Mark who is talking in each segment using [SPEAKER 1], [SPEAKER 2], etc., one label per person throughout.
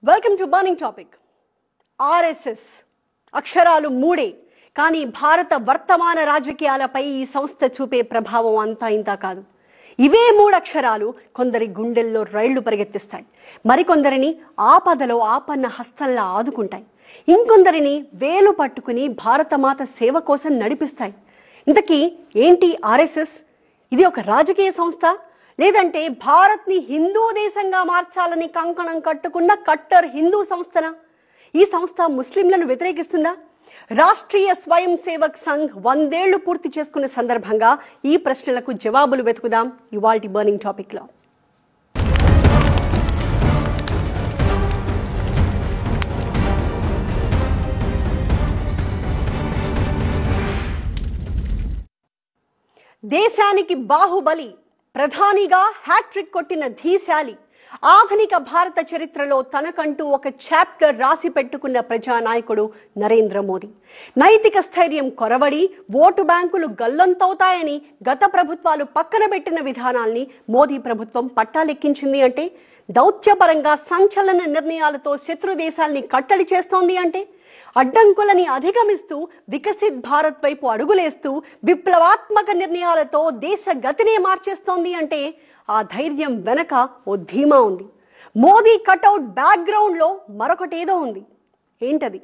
[SPEAKER 1] Welcome to burning topic. RSS అక్షరాలు మూడే, కానీ భారత వర్తమాన రాజకీయాలపై ఈ సంస్థ చూపే ప్రభావం అంతా ఇంతా కాదు. ఇవే మూడు అక్షరాలు కొందరి గుండెల్లో రైళ్లు పరిగెత్తిస్తాయి, మరికొందరిని ఆపదలో ఆపన్న హస్తంలా ఆదుకుంటాయి, ఇంకొందరిని వేలు పట్టుకుని భారతమాత సేవ కోసం నడిపిస్తాయి. ఇంతకీ ఏంటి ఆర్ఎస్ఎస్? ఇది ఒక రాజకీయ సంస్థ, లేదంటే భారత్ని హిందూ దేశంగా మార్చాలని కంకణం కట్టుకున్న కట్టర్ హిందూ సంస్థనా? ఈ సంస్థ ముస్లింలను వ్యతిరేకిస్తుందా? రాష్ట్రీయ స్వయం సేవక్ సంఘ్ 100 ఏళ్లు పూర్తి చేసుకున్న సందర్భంగా ఈ ప్రశ్నలకు జవాబులు వెతుకుదాం ఇవాల్టి బర్నింగ్ టాపిక్ లో. దేశానికి బాహుబలి, ప్రధానిగా హ్యాట్రిక్ కొట్టిన ధీశాలి, ఆధునిక భారత చరిత్రలో తనకంటూ ఒక చాప్టర్ రాసి పెట్టుకున్న ప్రజానాయకుడు నరేంద్ర మోదీ. నైతిక స్థైర్యం కొరవడి ఓటు బ్యాంకులు గల్లంతవుతాయని గత ప్రభుత్వాలు పక్కన పెట్టిన విధానాల్ని మోదీ ప్రభుత్వం పట్టాలెక్కించింది అంటే, దౌత్యపరంగా సంచలన నిర్ణయాలతో శత్రు దేశాల్ని కట్టడి చేస్తోంది అంటే, అడ్డంకులని అధిగమిస్తూ వికసిత్ భారత్ వైపు అడుగులేస్తూ విప్లవాత్మక నిర్ణయాలతో దేశ గతినే మార్చేస్తోంది అంటే, ఆ ధైర్యం వెనక ఓ ధీమా ఉంది. మోదీ కటౌట్ బ్యాక్గ్రౌండ్ లో మరొకటేదో ఉంది. ఏంటది?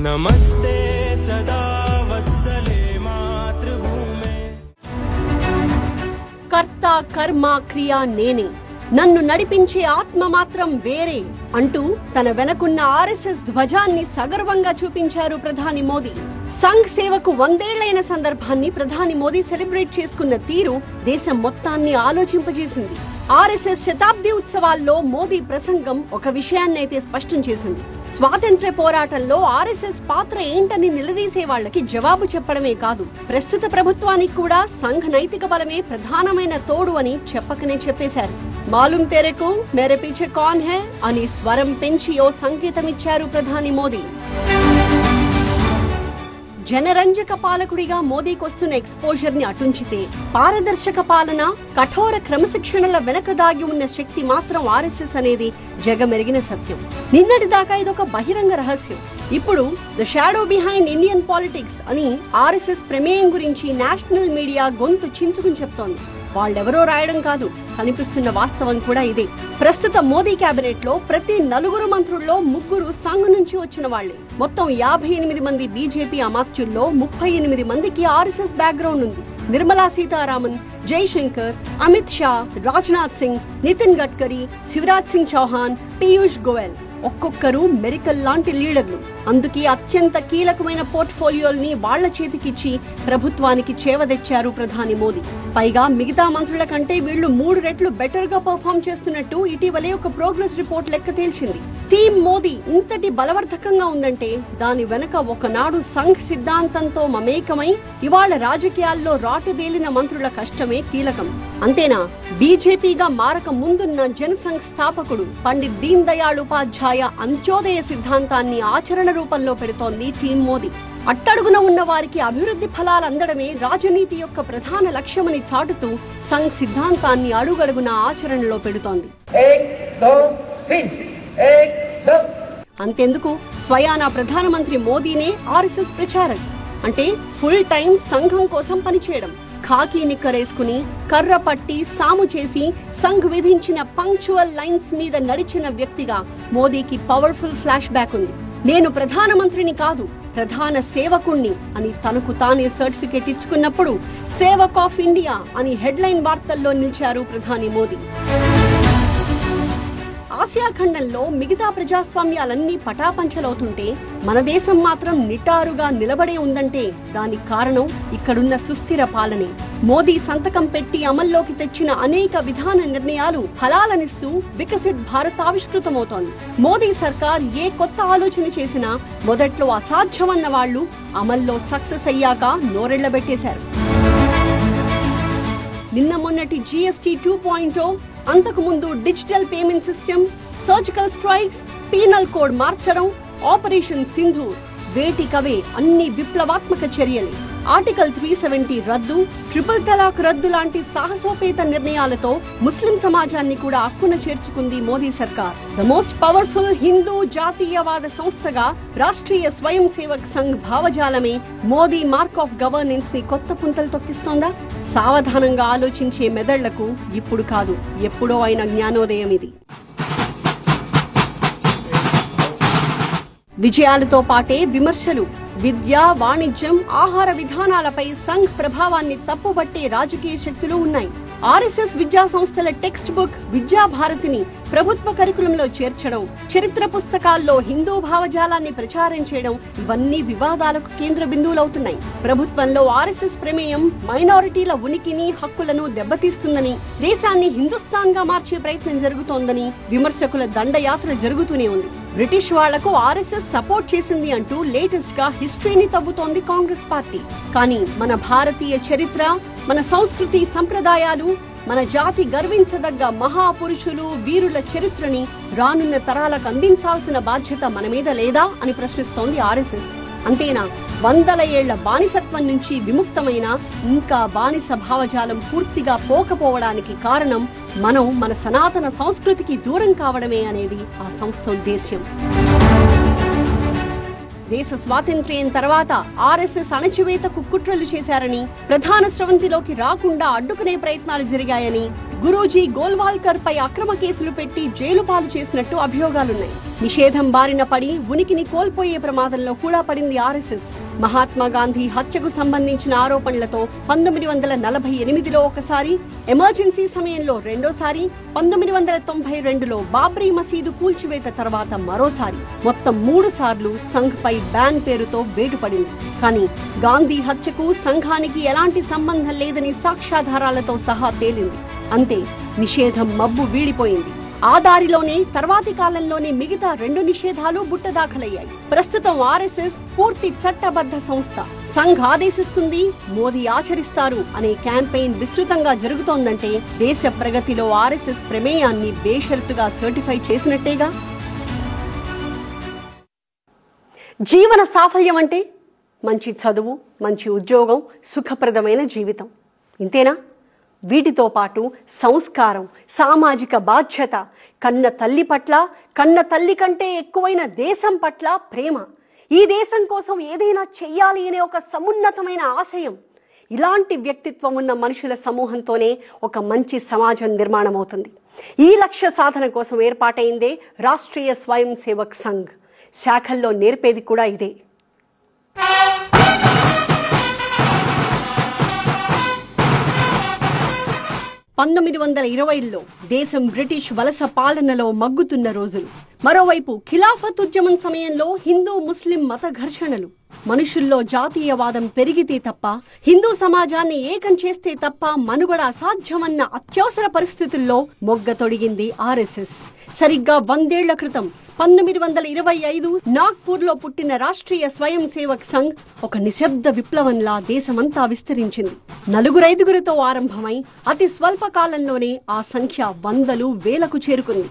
[SPEAKER 2] నమస్తే సదా వత్సలే మాతృభూమే.
[SPEAKER 1] కర్త కర్మ క్రియా నేనే, నన్ను నడిపించే ఆత్మ మాత్రం వేరే అంటూ తన వెనకున్న ఆర్ఎస్ఎస్ ధ్వజాన్ని సగర్వంగా చూపించారు ప్రధాని మోదీ. సంఘ్ సేవకు 100 ఏళ్లైన సందర్భాన్ని ప్రధాని మోదీ సెలబ్రేట్ చేసుకున్న తీరు దేశం మొత్తాన్ని ఆలోచింపజేసింది. ఆర్ఎస్ఎస్ శతాబ్ది ఉత్సవాల్లో మోదీ ప్రసంగం ఒక విషయాన్నైతే స్పష్టం చేసింది. స్వాతంత్ర్య పోరాటంలో ఆర్ఎస్ఎస్ పాత్ర ఏంటని నిలదీసే వాళ్లకి జవాబు చెప్పడమే కాదు, ప్రస్తుత ప్రభుత్వానికి కూడా సంఘ్ నైతిక బలమే ప్రధానమైన తోడు అని చెప్పకనే చెప్పేశారు. మాలూమ్ తెరకు మేరే పీఛే కౌన్ హై అని స్వరం పెంచి ఓ సంకేతం ఇచ్చారు ప్రధాని మోదీ. జనరంజక పాలకుడిగా మోదీకొస్తున్న ఎక్స్పోజర్ ని అటుంచితే, పారదర్శక పాలన, కఠోర క్రమశిక్షణల వెనక దాగి ఉన్న శక్తి మాత్రం ఆర్ఎస్ఎస్ అనేది జగమెరిగిన సత్యం. నిన్నటి దాకా ఇదొక బహిరంగ రహస్యం. ఇప్పుడు the shadow behind Indian politics అని ఆర్ఎస్ఎస్ ప్రమేయం గురించి నేషనల్ మీడియా గొంతు చించుకుని చెప్తోంది. వాళ్ళెవరో రాయడం కాదు, కనిపిస్తున్న వాస్తవం కూడా ఇదే. ప్రస్తుత మోదీ కేబినెట్ లో ప్రతి 4 మంత్రుల్లో 3 సంఘ్ నుంచి వచ్చిన వాళ్లే. మొత్తం 58 మంది బీజేపీ అమాత్యుల్లో 38 మందికి ఆర్ఎస్ఎస్ బ్యాక్గ్రౌండ్ ఉంది. నిర్మలా సీతారామన్, జైశంకర్, అమిత్ షా, రాజ్నాథ్ సింగ్, నితిన్ గడ్కరీ, శివరాజ్ సింగ్ చౌహాన్, పీయూష్ గోయల్ ఒక్కొక్కరు మెరికల్ లాంటి లీడర్లు. అందుకే అత్యంత కీలకమైన పోర్ట్ఫోలియోల్ని వాళ్ల చేతికిచ్చి ప్రభుత్వానికి చేవదెచ్చారు ప్రధాని మోదీ. పైగా మిగతా మంత్రుల కంటే వీళ్లు 3 రెట్లు బెటర్ గా పర్ఫార్మ్ చేస్తున్నట్టు ఇటీవలే ఒక ప్రోగ్రెస్ రిపోర్ట్ లెక్క తేల్చింది. టీమ్ మోదీ ఇంతటి బలవర్ధకంగా ఉందంటే దాని వెనక ఒకనాడు సంఘ్ సిద్ధాంతంతో మమేకమై ఇవాళ రాజకీయాల్లో రాటుదేలిన మంత్రుల కష్టమే కీలకం. అంతేనా, బీజేపీగా మారక ముందున్న జనసంఘ్ స్థాపకుడు పండిత్ దీన్ దయాళ్ ఉపాధ్యాయ అంత్యోదయ సిద్ధాంతాన్ని ఆచరణ రూపంలో పెడుతోంది టీమ్ మోదీ. అట్టడుగున ఉన్న వారికి అభివృద్ధి ఫలాలు అందడమే రాజనీతి యొక్క ప్రధాన లక్ష్యమని చాటుతూ సంఘ్ సిద్ధాంతాన్ని అడుగడుగున ఆచరణలో పెడుతోంది. అంతెందుకు, స్వయానా ప్రధానమంత్రి మోదీనే ఆర్ఎస్ఎస్ ప్రచారక్. అంటే ఫుల్ టైం సంఘం కోసం పనిచేయడం. ఖాకీ నిక్కరేసుకుని కర్ర పట్టి సాము చేసి సంఘ్ విధించిన పంక్చువల్ లైన్స్ మీద నడిచిన వ్యక్తిగా మోదీకి పవర్ఫుల్ ఫ్లాష్ బ్యాక్ ఉంది. నేను ప్రధానమంత్రిని కాదు, ప్రధాన సేవకుణ్ణి అని తనకు తానే సర్టిఫికెట్ ఇచ్చుకున్నప్పుడు సేవక్ ఆఫ్ ఇండియా అని హెడ్లైన్ వార్తల్లో నిలిచారు ప్రధాని మోదీ. ఆసియా ఖండంలో మిగతా ప్రజాస్వామ్యాలన్నీ పటాపంచలవుతుంటే మన దేశం మాత్రం నిటారుగా నిలబడే ఉందంటే దానికి కారణం ఇక్కడున్న సుస్థిర పాలనే. మోదీ సంతకం పెట్టి అమల్లోకి తెచ్చిన అనేక విధాన నిర్ణయాలు ఫలాలనిస్తూ వికసిత్ భారత్ ఆవిష్కృతమవుతోంది. మోదీ సర్కార్ ఏ కొత్త ఆలోచన చేసినా మొదట్లో అసాధ్యమన్న వాళ్లు అమల్లో సక్సెస్ అయ్యాక నోరెళ్లబెట్టేశారు. నిన్న మొన్నటి జీఎస్టీ 2.0, అంతకు ముందు digital payment system, surgical strikes, penal code మార్చడం, ఆపరేషన్ సింధూర్, వేటికవే అన్ని విప్లవాత్మక చర్యలే. ఆర్టికల్ 370 రద్దు, ట్రిపుల్ తలాక్ రద్దు లాంటి సాహసోపేత నిర్ణయాలతో ముస్లిం సమాజాన్ని కూడా అక్కున చేర్చుకుంది మోదీ సర్కార్. ద మోస్ట్ పవర్ఫుల్ హిందూ జాతీయవాద సంస్థగా రాష్ట్రీయ స్వయం సేవక్ సంఘ్ భావజాలమే మోదీ మార్క్ ఆఫ్ గవర్నెన్స్ ని కొత్త పుంతలు తొక్కిస్తోందా? సావధానంగా ఆలోచించే మెదళ్లకు ఇప్పుడు కాదు, ఎప్పుడో అయిన జ్ఞానోదయం ఇది. విజయాలతో పాటే విమర్శలు, విద్య, వాణిజ్యం, ఆహార విధానాలపై సంఘ్ ప్రభావాన్ని తప్పుబట్టే రాజకీయ శక్తులు ఉన్నాయి. ఆర్ఎస్ఎస్ విద్యా సంస్థల టెక్స్ట్ బుక్ విద్యా భారతిని ప్రభుత్వ కరికులంలో చేర్చడం, చరిత్ర పుస్తకాల్లో హిందూ భావజాలాన్ని ప్రచారం చేయడం ఇవన్నీ వివాదాలకు కేంద్ర బిందువులవుతున్నాయి. ప్రభుత్వంలో ఆర్ఎస్ఎస్ ప్రమేయం మైనారిటీల ఉనికిని, హక్కులను దెబ్బతీస్తుందని, దేశాన్ని హిందుస్థాన్ గా మార్చే ప్రయత్నం జరుగుతోందని విమర్శకుల దండయాత్ర జరుగుతూనే ఉంది. బ్రిటిష్ వాళ్లకు ఆర్ఎస్ఎస్ సపోర్ట్ చేసింది అంటూ లేటెస్ట్ గా హిస్టరీని తవ్వుతోంది కాంగ్రెస్ పార్టీ. కానీ మన భారతీయ చరిత్ర, మన సంస్కృతి, సంప్రదాయాలు, మన జాతి గర్వించదగ్గ మహాపురుషులు, వీరుల చరిత్రని రానున్న తరాలకు అందించాల్సిన బాధ్యత మన మీద లేదా అని ప్రశ్నిస్తోంది ఆర్ఎస్ఎస్. అంతేనా, వందల ఏళ్ల బానిసత్వం నుంచి విముక్తమైన ఇంకా బానిస భావజాలం పూర్తిగా పోకపోవడానికి కారణం మనం మన సనాతన సంస్కృతికి దూరం కావడమే అనేది ఆ సంస్థ ఉద్దేశ్యం. దేశ స్వాతంత్ర్యం తర్వాత ఆర్ఎస్ఎస్ అణచివేతకు కుట్రలు చేశారని, ప్రధాన స్రవంతిలోకి రాకుండా అడ్డుకునే ప్రయత్నాలు జరిగాయని, గురూజీ గోల్వాల్కర్ పై అక్రమ కేసులు పెట్టి జైలు పాలు చేసినట్టు అభియోగాలున్నాయి. నిషేధం బారిన పడి ఉనికిని కోల్పోయే ప్రమాదంలో కూడా పడింది ఆర్ఎస్ఎస్. మహాత్మా గాంధీ హత్యకు సంబంధించిన ఆరోపణలతో 1948లో ఒకసారి, ఎమర్జెన్సీ సమయంలో రెండోసారి, 1992లో బాబ్రీ మసీదు కూల్చివేత తర్వాత మరోసారి, మొత్తం 3 సార్లు సంఘ్ పై బ్యాన్ పేరుతో వేటుపడింది. కానీ గాంధీ హత్యకు సంఘానికి ఎలాంటి సంబంధం లేదని సాక్ష్యాధారాలతో సహా తేలింది. అంతే, నిషేధం మబ్బు వీడిపోయింది. ఆ దారిలోనే తర్వాతి కాలంలోనే మిగతా 2 నిషేధాలు బుట్టదాఖలయ్యాయి. ప్రస్తుతం ఆర్ఎస్ఎస్ పూర్తి చట్టబద్ధ సంస్థ. సంఘ్ ఆదేశిస్తుంది, మోదీ ఆచరిస్తారు అనే క్యాంపెయిన్ విస్తృతంగా జరుగుతోందంటే దేశ ప్రగతిలో ఆర్ఎస్ఎస్ ప్రమేయాన్ని బేషరతుగా సర్టిఫై చేసినట్టేగా. జీవన సాఫల్యం అంటే మంచి చదువు, మంచి ఉద్యోగం, సుఖప్రదమైన జీవితం, ఇంతేనా? వీటితో పాటు సంస్కారం, సామాజిక బాధ్యత, కన్న తల్లి పట్ల, కన్న తల్లి కంటే ఎక్కువైన దేశం పట్ల ప్రేమ, ఈ దేశం కోసం ఏదైనా చెయ్యాలి అనే ఒక సమున్నతమైన ఆశయం, ఇలాంటి వ్యక్తిత్వం ఉన్న మనుషుల సమూహంతోనే ఒక మంచి సమాజం నిర్మాణం అవుతుంది. ఈ లక్ష్య సాధన కోసం ఏర్పాటైందే రాష్ట్రీయ స్వయం సేవక్ సంఘ్. శాఖల్లో నేర్పేది కూడా ఇదే. 1920లో దేశం బ్రిటిష్ వలస పాలనలో మగ్గుతున్న రోజులు. మరోవైపు ఖిలాఫత్ ఉద్యమం సమయంలో హిందూ ముస్లిం మత ఘర్షణలు. మనుషుల్లో జాతీయవాదం పెరిగితే తప్ప, హిందూ సమాజాన్ని ఏకం చేస్తే తప్ప మనుగడ అసాధ్యమన్న అత్యవసర పరిస్థితుల్లో మొగ్గ తొడిగింది ఆర్ఎస్ఎస్. సరిగ్గా 100 ఏళ్ల క్రితం 1925 నాగ్పూర్లో పుట్టిన రాష్ట్రీయ స్వయం సేవక్ సంఘ్ ఒక నిశ్శబ్ద విప్లవంలా దేశమంతా విస్తరించింది. 4-5గురితో ఆరంభమై అతి స్వల్ప కాలంలోనే ఆ సంఖ్య 100,000కు చేరుకుంది.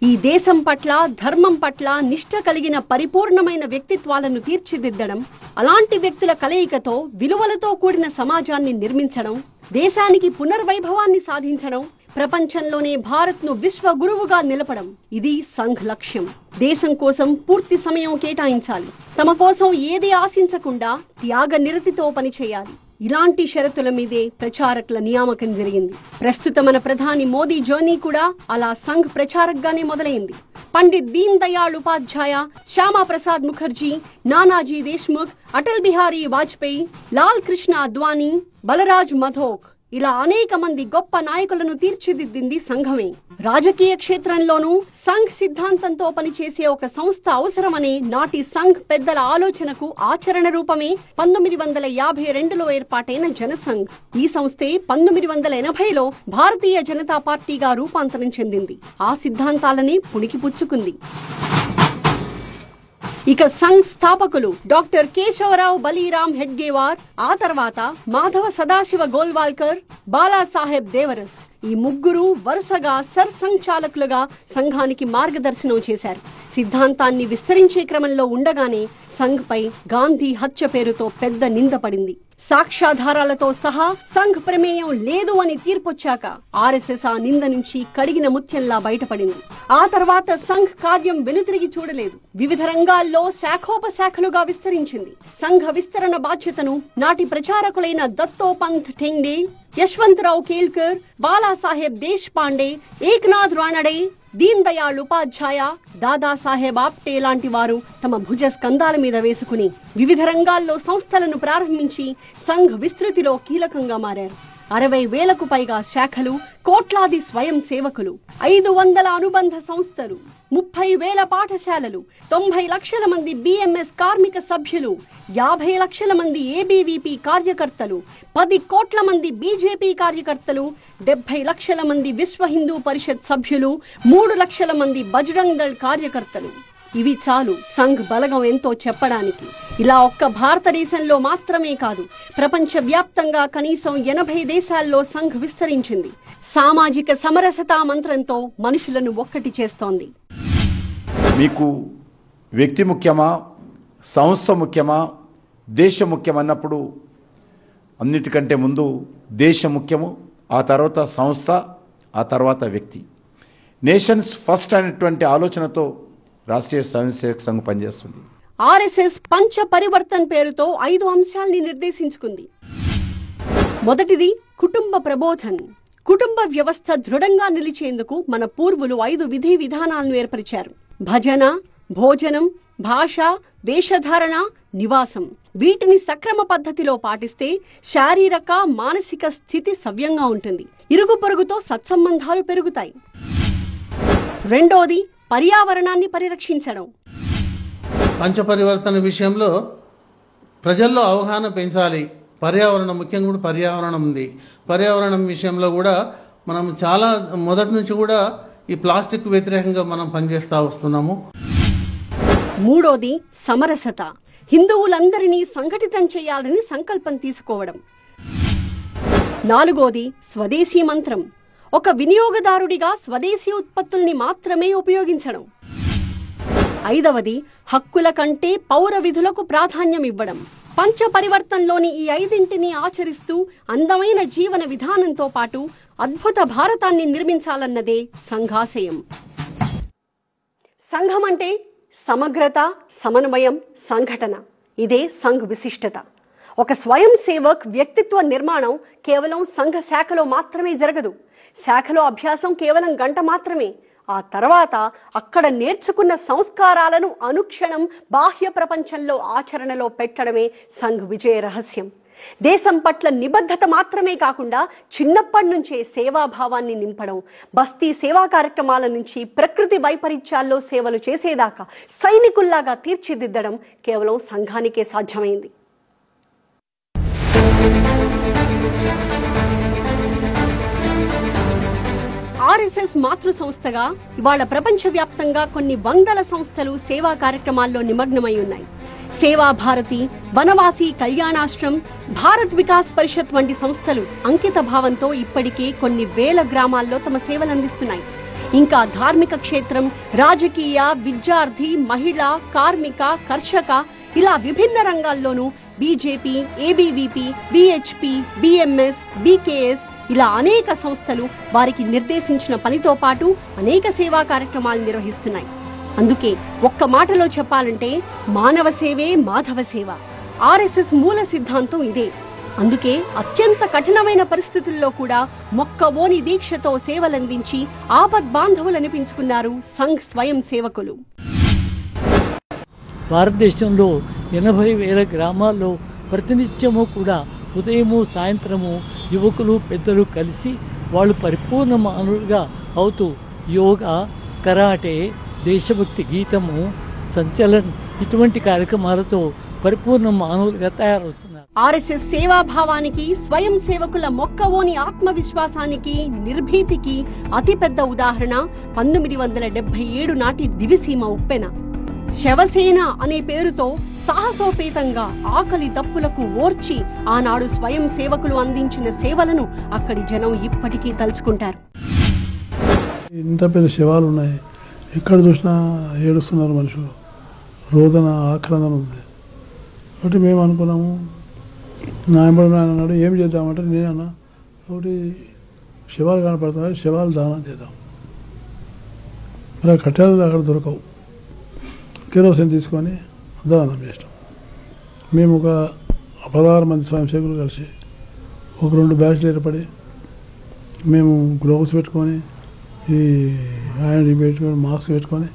[SPEAKER 1] ఈ దేశం పట్ల, ధర్మం పట్ల నిష్ఠ కలిగిన పరిపూర్ణమైన వ్యక్తిత్వాలను తీర్చిదిద్దడం, అలాంటి వ్యక్తుల కలయికతో విలువలతో కూడిన సమాజాన్ని నిర్మించడం, దేశానికి పునర్వైభవాన్ని సాధించడం, ప్రపంచంలోనే భారత్ను విశ్వ గురువుగా నిలపడం, ఇది సంఘ్ లక్ష్యం. దేశం కోసం పూర్తి సమయం కేటాయించాలి. తమ కోసం ఏది ఆశించకుండా త్యాగ నిరతితో పనిచేయాలి. ఇలాంటి షరతుల మీదే ప్రచారకుల నియామకం జరిగింది. ప్రస్తుత మన ప్రధాని మోదీ జర్నీ కూడా అలా సంఘ్ ప్రచారక్గానే మొదలైంది. పండిత్ దీన్ దయాళ్ ఉపాధ్యాయ, శ్యామా ప్రసాద్ ముఖర్జీ, నానాజీ దేశ్ముఖ్, అటల్ బిహారీ వాజ్పేయి, లాల్ కృష్ణ అద్వానీ, బలరాజ్ మధోక్, ఇలా అనేక మంది గొప్ప నాయకులను తీర్చిదిద్దింది సంఘమే. రాజకీయ క్షేత్రంలోనూ సంఘ్ సిద్ధాంతంతో పనిచేసే ఒక సంస్థ అవసరమనే నాటి సంఘ్ పెద్దల ఆలోచనకు ఆచరణ రూపమే 1952లో ఏర్పాటైన జనసంఘ్. ఈ సంస్థే 1980లో భారతీయ జనతా పార్టీగా రూపాంతరం చెందింది. ఆ సిద్ధాంతాలనే పుణికిపుచ్చుకుంది. ఇక సంఘ్ స్థాపకులు డాక్టర్ కేశవరావు బలీరామ్ హెడ్గేవార్, ఆ తర్వాత మాధవ సదాశివ గోల్వాల్కర్, బాలాసాహెబ్ దేవరస్, ఈ ముగ్గురు వరుసగా సర్సంఘచాలకులుగా సంఘానికి మార్గదర్శనం చేశారు. సిద్ధాంతాన్ని విస్తరించే క్రమంలో ఉండగానే సంఘ్ పై గాంధీ హత్య పేరుతో పెద్ద నింద పడింది. సాక్ష్యాధారాలతో సహా సంఘ్ ప్రమేయం లేదు అని తీర్పొచ్చాక ఆర్ఎస్ఎస్ ఆ నింద నుంచి కడిగిన ముత్యంలా బయటపడింది. ఆ తర్వాత సంఘ్ కార్యం వెనుతిరిగి చూడలేదు. వివిధ రంగాల్లో శాఖోపశాఖలుగా విస్తరించింది. సంఘ విస్తరణ బాధ్యతను నాటి ప్రచారకులైన దత్తోపంత్ ఠెంగ్డే, యశ్వంతరావు కేల్కర్, బాలాసాహెబ్ దేశ్ పాండే, ఏక్నాథ్ రానడే, దీన్ దయాళ్ ఉపాధ్యాయ, దాదాసాహెబ్ ఆప్టే లాంటి వారు తమ భుజ స్కంధాల మీద వేసుకుని వివిధ రంగాల్లో సంస్థలను ప్రారంభించి సంఘ్ విస్తృతిలో కీలకంగా మారారు. 60,000కు పైగా శాఖలు, కోట్లాది స్వయం సేవకులు, 500 అనుబంధ సంస్థలు, 30,000 పాఠశాలలు, 90 లక్షల మంది బిఎంఎస్ కార్మిక సభ్యులు, 50 లక్షల మంది ఏబీవీపీ కార్యకర్తలు, 10 కోట్ల మంది బీజేపీ కార్యకర్తలు, 70 లక్షల మంది విశ్వ హిందూ పరిషత్ సభ్యులు, 3 లక్షల మంది బజరంగ్ దళ్ కార్యకర్తలు. ఇవి చాలు సంఘ్ బలగం ఎంతో చెప్పడానికి. ఇలా ఒక్క భారతదేశంలో మాత్రమే కాదు, ప్రపంచ వ్యాప్తంగా కనీసం 80 దేశాల్లో సంఘ్ విస్తరించింది. సామాజిక సమరసతా మంత్రంతో మనుషులను ఒక్కటి చేస్తోంది.
[SPEAKER 3] మీకు వ్యక్తి ముఖ్యమా, సంస్థ ముఖ్యమా, దేశం ముఖ్యమన్నప్పుడు అన్నిటికంటే ముందు దేశం ముఖ్యము, ఆ తర్వాత సంస్థ, ఆ తర్వాత వ్యక్తి. నేషన్స్ ఫస్ట్ అనేటువంటి ఆలోచనతో రాష్ట్రీయ స్వయం సేవక్ సంఘ్ పనిచేస్తుంది.
[SPEAKER 1] ఆర్ఎస్ఎస్ పంచ పరివర్తన్ పేరుతో 5 అంశాల్ని నిర్దేశించుకుంది. మొదటిది కుటుంబ ప్రబోధన్. కుటుంబ వ్యవస్థ దృఢంగా నిలిచేందుకు మన పూర్వులు 5 విధి విధానాలను ఏర్పరిచారు. భజన, భోజనం, భాష, వేషధారణ, నివాసం. వీటిని సక్రమ పద్ధతిలో పాటిస్తే శారీరక, మానసిక స్థితి సవ్యంగా ఉంటుంది. ఇరుగు పొరుగుతో సత్సంబంధాలు పెరుగుతాయి. రెండోది పర్యావరణాన్ని పరిరక్షించడం.
[SPEAKER 4] పంచపరివర్తన విషయంలో ప్రజల్లో అవగాహన పెంచాలి. పర్యావరణం ముఖ్యంగా కూడా పర్యావరణం ఉంది. పర్యావరణం విషయంలో కూడా మనం చాలా మొదటి నుంచి కూడా ఈ ప్లాస్టిక్ వ్యతిరేకంగా మనం పనిచేస్తూ వస్తున్నాము.
[SPEAKER 1] మూడోది సమరసత. హిందువులందరినీ సంఘటితం చేయాలని సంకల్పం తీసుకోవడం. నాలుగోది స్వదేశీ మంత్రం. ఒక వినియోగదారుడిగా స్వదేశీ ఉత్పత్తుల్ని మాత్రమే ఉపయోగించడం. ఐదవది హక్కుల కంటే పౌర విధులకు ప్రాధాన్యం ఇవ్వడం. పంచ పరివర్తనలోని ఈ 5ంటిని ఆచరిస్తూ అందమైన జీవన విధానంతో పాటు అద్భుత భారతాన్ని నిర్మించాలన్నదే సంఘాశయం. సంఘం అంటే సమగ్రత, సమన్వయం, సంఘటన. ఇదే సంఘ్ విశిష్టత. ఒక స్వయం సేవక్ వ్యక్తిత్వ నిర్మాణం కేవలం సంఘ శాఖలో మాత్రమే జరగదు. శాఖలో అభ్యాసం కేవలం 1 గంట మాత్రమే. ఆ తర్వాత అక్కడ నేర్చుకున్న సంస్కారాలను అనుక్షణం బాహ్య ప్రపంచంలో ఆచరణలో పెట్టడమే సంఘ్ విజయ రహస్యం. దేశం పట్ల నిబద్ధత మాత్రమే కాకుండా చిన్నప్పటి నుంచే సేవాభావాన్ని నింపడం, బస్తీ సేవా కార్యక్రమాల నుంచి ప్రకృతి వైపరీత్యాల్లో సేవలు చేసేదాకా సైనికుల్లాగా తీర్చిదిద్దడం కేవలం సంఘానికే సాధ్యమైంది. ఆర్ఎస్ఎస్ మాతృ సంస్థగా ఇవాళ ప్రపంచవ్యాప్తంగా కొన్ని వందల సంస్థలు సేవా కార్యక్రమాల్లో నిమగ్నమై ఉన్నాయి. సేవా భారతి, వనవాసి కళ్యాణాశ్రమ్, భారత్ వికాస్ పరిషత్ వంటి సంస్థలు అంకిత భావంతో ఇప్పటికే కొన్ని వేల గ్రామాల్లో తమ సేవలు అందిస్తున్నాయి. ఇంకా ధార్మిక క్షేత్రం, రాజకీయ, విద్యార్థి, మహిళ, కార్మిక, కర్షక ఇలా విభిన్న రంగాల్లోనూ బీజేపీ, ఏబీవీపీ, బీహెచ్పీ, బీఎంఎస్, బీకేఎస్ ఇలా అనేక సంస్థలు వారికి నిర్దేశించిన పనితో పాటు అనేక సేవా కార్యక్రమాలు నిర్వహిస్తున్నాయి. అందుకే ఒక్క మాటలో చెప్పాలంటే మానవ సేవే మాధవ సేవ. ఆర్ఎస్ఎస్ మూల సిద్ధాంతం ఇదే. అందుకే అత్యంత కఠినమైన పరిస్థితుల్లో కూడా మొక్కవోని దీక్షతో సేవలందించి ఆపద్బాంధవులనిపించుకున్నారు సంఘ్ స్వయం సేవకులు.
[SPEAKER 5] భారతదేశంలో 80,000 గ్రామాల్లో ప్రతినిత్యము కూడా ఉదయము సాయంత్రము యువకులు పెద్దలు కలిసి వాళ్ళు పరిపూర్ణ మానవులుగా అవుతూ యోగా, కరాటే, దేశభక్తి గీతము, సంచలన్ ఇటువంటి కార్యక్రమాలతో పరిపూర్ణ మానవులుగా తయారవుతున్నారు.
[SPEAKER 1] ఆర్ఎస్ఎస్ సేవాభావానికి, స్వయం సేవకుల మొక్కవోని ఆత్మవిశ్వాసానికి, నిర్భీతికి అతిపెద్ద ఉదాహరణ 1977 నాటి దివిసీమ ఉప్పెన. శవసేన అనే పేరుతో సాహసోపేతంగా ఆకలి దప్పులకు ఓర్చి ఆనాడు స్వయం సేవకులు అందించిన సేవలను అక్కడి జనం ఇప్పటికీ తలుచుకుంటారు.
[SPEAKER 6] ఇంత పెద్ద శవాలు ఉన్నాయి, ఎక్కడ చూసినా ఏడుస్తున్నారు మనుషులు. రోదన, ఆక్రందన ఉంది. ఒకటి మేము అనుకున్నాము. నా ఎంబడి నాయన అన్నాడు ఏం చేద్దామంటే నేనన్నా ఒకటి శవాలు కనపడుతున్నాయి, శవాలు దానం చేద్దాం. మరి కట్టెలు అక్కడ దొరకవు, కిరోసిన్ తీసుకొని దానం చేసినాం. మేము ఒక 16 మంది స్వయం సేవకులు కలిసి ఒక 2 బ్యాచ్లు ఏర్పడి మేము గ్లోవ్స్ పెట్టుకొని ఈ హ్యాండ్ పెట్టుకొని మాస్క్ పెట్టుకొని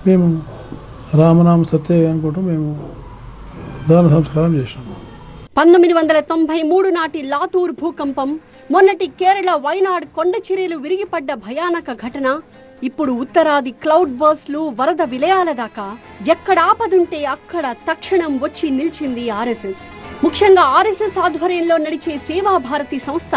[SPEAKER 6] మేము రామనామ సత్య అనుకుంటూ మేము దాన సంస్కారం చేసినాము.
[SPEAKER 1] 1993 నాటి లాతూర్ భూకంపం, మొన్నటి కేరళ వైనాడ్ కొండ చర్యలు విరిగిపడ్డ భయానక ఘటన, ఇప్పుడు ఉత్తరాది క్లౌడ్ బర్స్లు, వరద విలయాల దాకా ఎక్కడ ఆపదుంటే అక్కడ తక్షణం వచ్చి నిలిచింది ఆర్ఎస్ఎస్. ముఖ్యంగా ఆర్ఎస్ఎస్ ఆధ్వర్యంలో నడిచే సేవా భారతి సంస్థ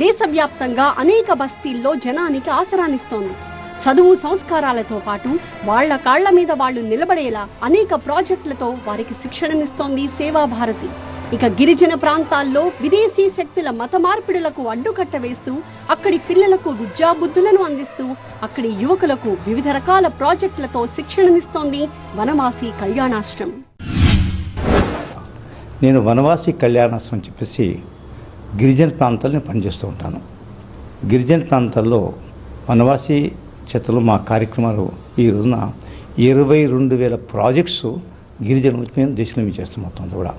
[SPEAKER 1] దేశవ్యాప్తంగా అనేక బస్తీల్లో జనానికి ఆసరానిస్తోంది. చదువు సంస్కారాలతో పాటు వాళ్ల కాళ్ల మీద వాళ్లు నిలబడేలా అనేక ప్రాజెక్టులతో వారికి శిక్షణనిస్తోంది సేవా భారతి. ఇక గిరిజన ప్రాంతాల్లో విదేశీ శక్తుల మత మార్పిడులకు అడ్డుకట్ట వేస్తూ అక్కడి పిల్లలకు విద్యాబుద్ధులను అందిస్తూ అక్కడి యువకులకు వివిధ రకాల ప్రాజెక్టులతో శిక్షణనిస్తోంది వనవాసి కళ్యాణాశ్రమం.
[SPEAKER 7] నేను వనవాసి కళ్యాణాశ్రమం అని చెప్పేసి గిరిజన ప్రాంతాల్లో పనిచేస్తూ ఉంటాను. గిరిజన ప్రాంతాల్లో వనవాసి చేతలు మా కార్యక్రమాలు ఈ రోజున 22,000 ప్రాజెక్ట్స్ గిరిజన మేము దేశంలో మేము చేస్తాం. మొత్తం కూడా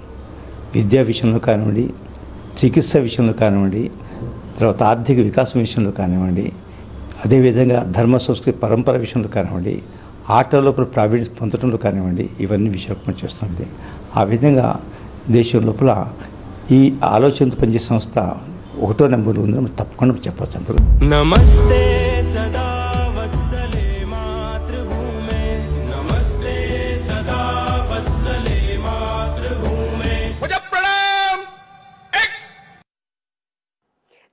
[SPEAKER 7] విద్యా విషయంలో కానివ్వండి, చికిత్స విషయంలో కానివ్వండి, తర్వాత ఆర్థిక వికాసం విషయంలో కానివ్వండి, అదేవిధంగా ధర్మ సంస్కృతి పరంపర విషయంలో కానివ్వండి, ఆటల లోపల ప్రావీణ్యం పొందడంలో కానివ్వండి, ఇవన్నీ విషయాలు మనం చేస్తుంది. ఆ విధంగా దేశం లోపల ఈ ఆలోచనతో పనిచేసే సంస్థ 1వ నెంబర్లో ఉందని తప్పకుండా చెప్పవచ్చు. అందరూ
[SPEAKER 2] నమస్తే సదా వత్సలే మాతృభూమే, నమస్తే సదా వత్సలే మాతృభూమే.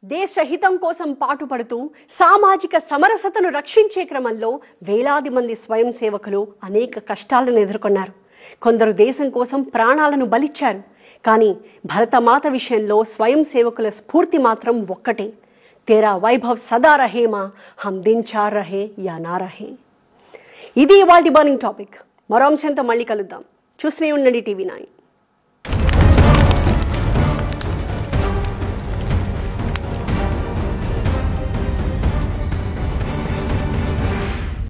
[SPEAKER 1] దేశ హితం కోసం పాటుపడుతూ సామాజిక సమరసతను రక్షించే క్రమంలో వేలాది మంది స్వయం సేవకులు అనేక కష్టాలను ఎదుర్కొన్నారు. కొందరు దేశం కోసం ప్రాణాలను బలిచ్చారు. కానీ భరతమాత విషయంలో స్వయం సేవకుల స్ఫూర్తి మాత్రం ఒక్కటే, తేరా వైభవ్ సదా రహేమా, హమ్ దిన్ చార్ రహే యా నా రహే. ఇది ఇవాల్టి బర్నింగ్ టాపిక్. మరో అంశంతో మళ్ళీ కలుద్దాం. చూస్తూనే ఉండండి TV9.